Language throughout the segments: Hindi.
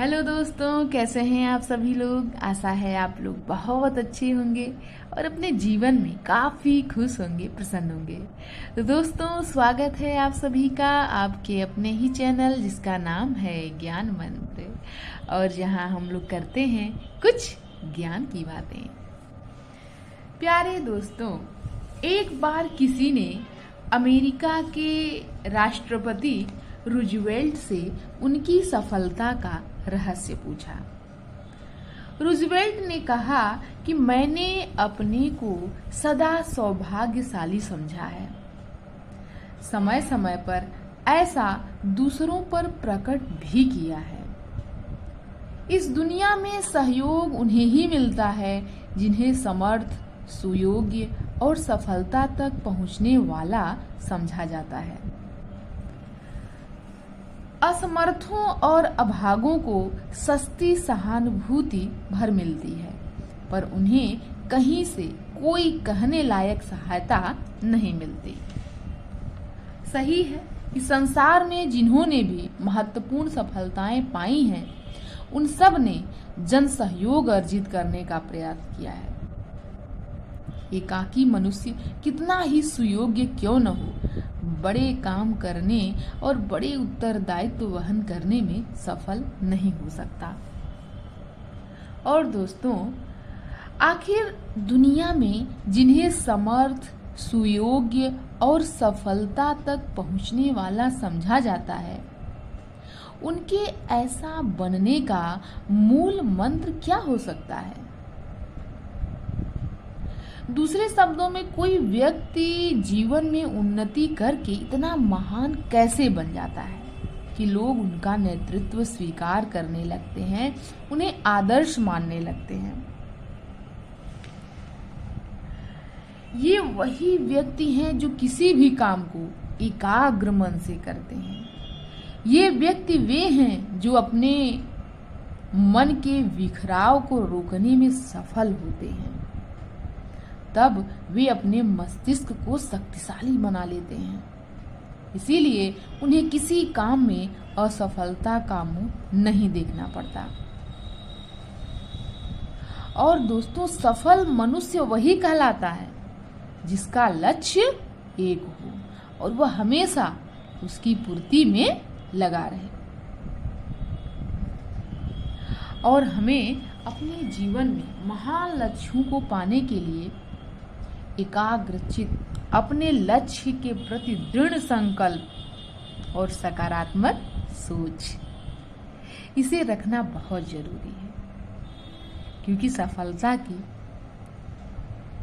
हेलो दोस्तों, कैसे हैं आप सभी लोग। आशा है आप लोग बहुत अच्छे होंगे और अपने जीवन में काफ़ी खुश होंगे, प्रसन्न होंगे। तो दोस्तों, स्वागत है आप सभी का आपके अपने ही चैनल जिसका नाम है ज्ञान मंत्र, और जहां हम लोग करते हैं कुछ ज्ञान की बातें। प्यारे दोस्तों, एक बार किसी ने अमेरिका के राष्ट्रपति रूजवेल्ट से उनकी सफलता का रहस्य पूछा। रूजवेल्ट ने कहा कि मैंने अपने को सदा सौभाग्यशाली समझा है। समय समय पर ऐसा दूसरों पर प्रकट भी किया है। इस दुनिया में सहयोग उन्हें ही मिलता है जिन्हें समर्थ, सुयोग्य और सफलता तक पहुंचने वाला समझा जाता है। असमर्थों और अभागों को सस्ती सहानुभूति भर मिलती है, पर उन्हें कहीं से कोई कहने लायक सहायता नहीं मिलती। सही है कि संसार में जिन्होंने भी महत्वपूर्ण सफलताएं पाई हैं, उन सब ने जन सहयोग अर्जित करने का प्रयास किया है। एकाकी मनुष्य कितना ही सुयोग्य क्यों न हो, बड़े काम करने और बड़े उत्तरदायित्व वहन करने में सफल नहीं हो सकता। और दोस्तों, आखिर दुनिया में जिन्हें समर्थ, सुयोग्य और सफलता तक पहुंचने वाला समझा जाता है, उनके ऐसा बनने का मूल मंत्र क्या हो सकता है? दूसरे शब्दों में, कोई व्यक्ति जीवन में उन्नति करके इतना महान कैसे बन जाता है कि लोग उनका नेतृत्व स्वीकार करने लगते हैं, उन्हें आदर्श मानने लगते हैं। ये वही व्यक्ति हैं जो किसी भी काम को एकाग्र मन से करते हैं। ये व्यक्ति वे हैं जो अपने मन के बिखराव को रोकने में सफल होते हैं। तब वे अपने मस्तिष्क को शक्तिशाली बना लेते हैं। इसीलिए उन्हें किसी काम में असफलता का मुंह नहीं देखना पड़ता। और दोस्तों, सफल मनुष्य वही कहलाता है जिसका लक्ष्य एक हो और वह हमेशा उसकी पूर्ति में लगा रहे। और हमें अपने जीवन में महान लक्ष्यों को पाने के लिए एकाग्रचित, अपने लक्ष्य के प्रति दृढ़ संकल्प और सकारात्मक सोच, इसे रखना बहुत जरूरी है, क्योंकि सफलता की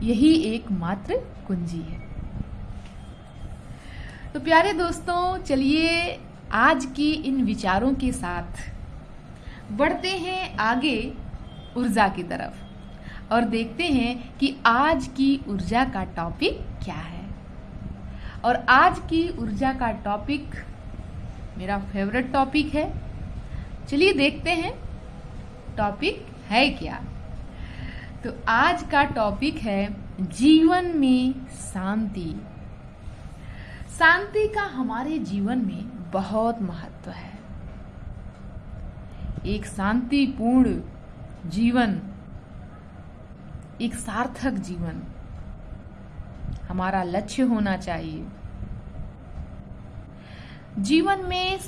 यही एकमात्र कुंजी है। तो प्यारे दोस्तों, चलिए आज की इन विचारों के साथ बढ़ते हैं आगे ऊर्जा की तरफ और देखते हैं कि आज की ऊर्जा का टॉपिक क्या है। और आज की ऊर्जा का टॉपिक मेरा फेवरेट टॉपिक है। चलिए देखते हैं टॉपिक है क्या। तो आज का टॉपिक है जीवन में शांति। शांति का हमारे जीवन में बहुत महत्व है। एक शांतिपूर्ण जीवन, एक सार्थक जीवन हमारा लक्ष्य होना चाहिए। जीवन में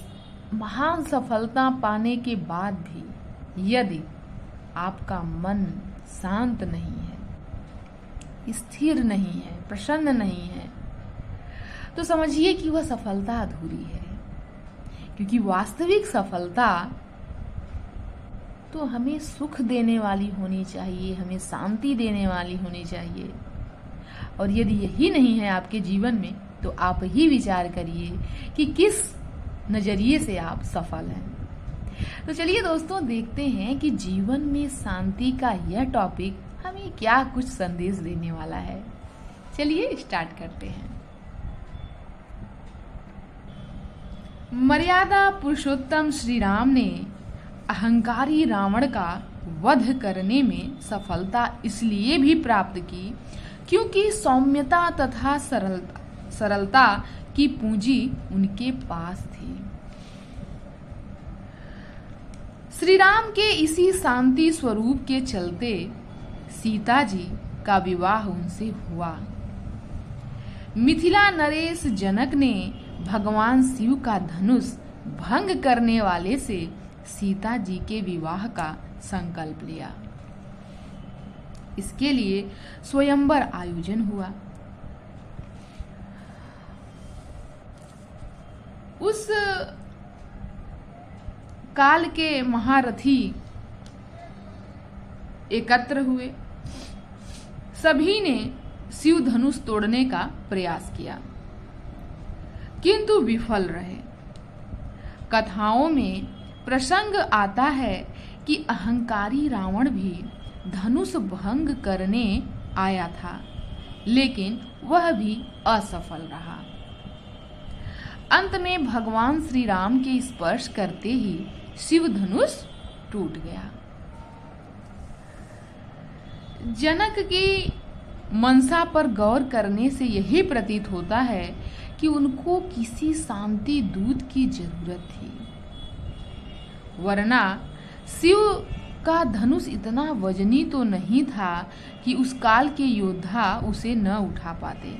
महान सफलता पाने के बाद भी यदि आपका मन शांत नहीं है, स्थिर नहीं है, प्रसन्न नहीं है, तो समझिए कि वह सफलता अधूरी है। क्योंकि वास्तविक सफलता तो हमें सुख देने वाली होनी चाहिए, हमें शांति देने वाली होनी चाहिए। और यदि यही नहीं है आपके जीवन में, तो आप ही विचार करिए कि किस नजरिए से आप सफल हैं। तो चलिए दोस्तों, देखते हैं कि जीवन में शांति का यह टॉपिक हमें क्या कुछ संदेश देने वाला है। चलिए स्टार्ट करते हैं। मर्यादा पुरुषोत्तम श्री राम ने अहंकारी रावण का वध करने में सफलता इसलिए भी प्राप्त की क्योंकि सौम्यता तथा सरलता की पूंजी उनके पास थी। श्री राम के इसी शांति स्वरूप के चलते सीता जी का विवाह उनसे हुआ। मिथिला नरेश जनक ने भगवान शिव का धनुष भंग करने वाले से सीता जी के विवाह का संकल्प लिया। इसके लिए स्वयंवर आयोजन हुआ। उस काल के महारथी एकत्र हुए। सभी ने शिव धनुष तोड़ने का प्रयास किया, किंतु विफल रहे। कथाओं में प्रसंग आता है कि अहंकारी रावण भी धनुष भंग करने आया था, लेकिन वह भी असफल रहा। अंत में भगवान श्री राम के स्पर्श करते ही शिव धनुष टूट गया। जनक की मनसा पर गौर करने से यही प्रतीत होता है कि उनको किसी शांति दूत की जरूरत थी, वरना शिव का धनुष इतना वजनी तो नहीं था कि उस काल के योद्धा उसे न उठा पाते।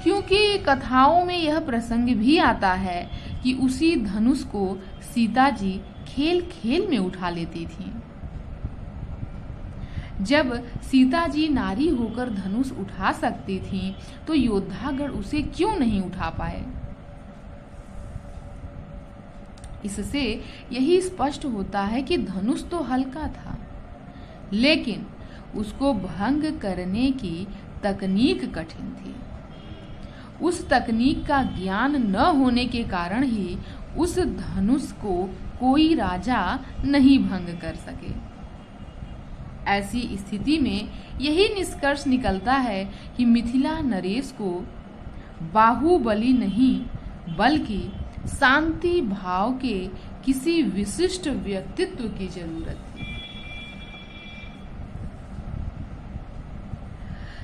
क्योंकि कथाओं में यह प्रसंग भी आता है कि उसी धनुष को सीता जी खेल खेल में उठा लेती थी। जब सीता जी नारी होकर धनुष उठा सकती थीं, तो योद्धागण उसे क्यों नहीं उठा पाए? इससे यही स्पष्ट होता है कि धनुष तो हल्का था, लेकिन उसको भंग करने की तकनीक कठिन थी। उस तकनीक का ज्ञान न होने के कारण ही उस धनुष को कोई राजा नहीं भंग कर सके। ऐसी स्थिति में यही निष्कर्ष निकलता है कि मिथिला नरेश को बाहुबली नहीं, बल्कि शांति भाव के किसी विशिष्ट व्यक्तित्व की जरूरत थी।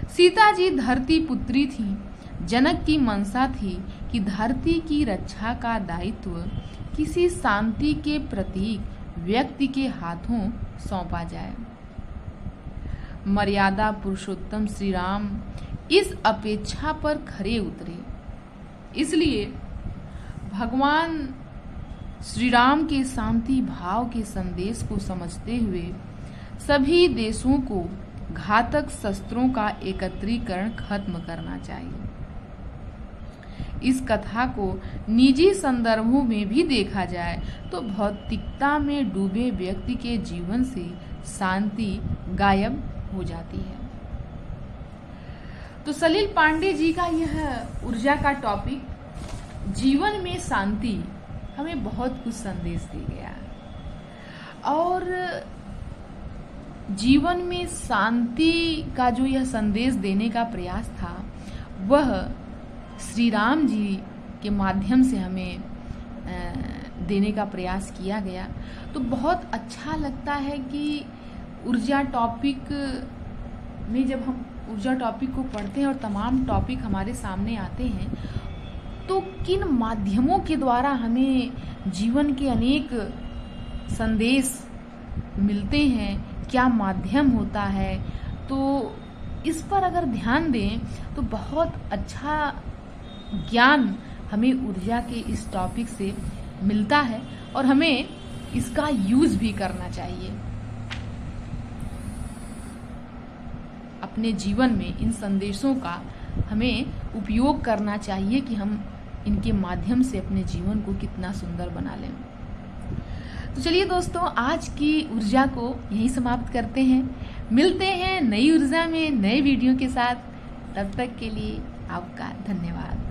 सीता जी धरती पुत्री थी। जनक की मनसा थी कि धरती की रक्षा का दायित्व किसी शांति के प्रतीक व्यक्ति के हाथों सौंपा जाए। मर्यादा पुरुषोत्तम श्री राम इस अपेक्षा पर खरे उतरे। इसलिए भगवान श्री राम के शांति भाव के संदेश को समझते हुए सभी देशों को घातक शस्त्रों का एकत्रीकरण खत्म करना चाहिए। इस कथा को निजी संदर्भों में भी देखा जाए तो भौतिकता में डूबे व्यक्ति के जीवन से शांति गायब हो जाती है। तो सलील पांडे जी का यह ऊर्जा का टॉपिक जीवन में शांति हमें बहुत कुछ संदेश दे गया, और जीवन में शांति का जो यह संदेश देने का प्रयास था वह श्री राम जी के माध्यम से हमें देने का प्रयास किया गया। तो बहुत अच्छा लगता है कि ऊर्जा टॉपिक में जब हम ऊर्जा टॉपिक को पढ़ते हैं और तमाम टॉपिक हमारे सामने आते हैं, तो किन माध्यमों के द्वारा हमें जीवन के अनेक संदेश मिलते हैं, क्या माध्यम होता है। तो इस पर अगर ध्यान दें तो बहुत अच्छा ज्ञान हमें ऊर्जा के इस टॉपिक से मिलता है, और हमें इसका यूज भी करना चाहिए। अपने जीवन में इन संदेशों का हमें उपयोग करना चाहिए कि हम इनके माध्यम से अपने जीवन को कितना सुंदर बना लें। तो चलिए दोस्तों, आज की ऊर्जा को यहीं समाप्त करते हैं। मिलते हैं नई ऊर्जा में नए वीडियो के साथ। तब तक के लिए आपका धन्यवाद।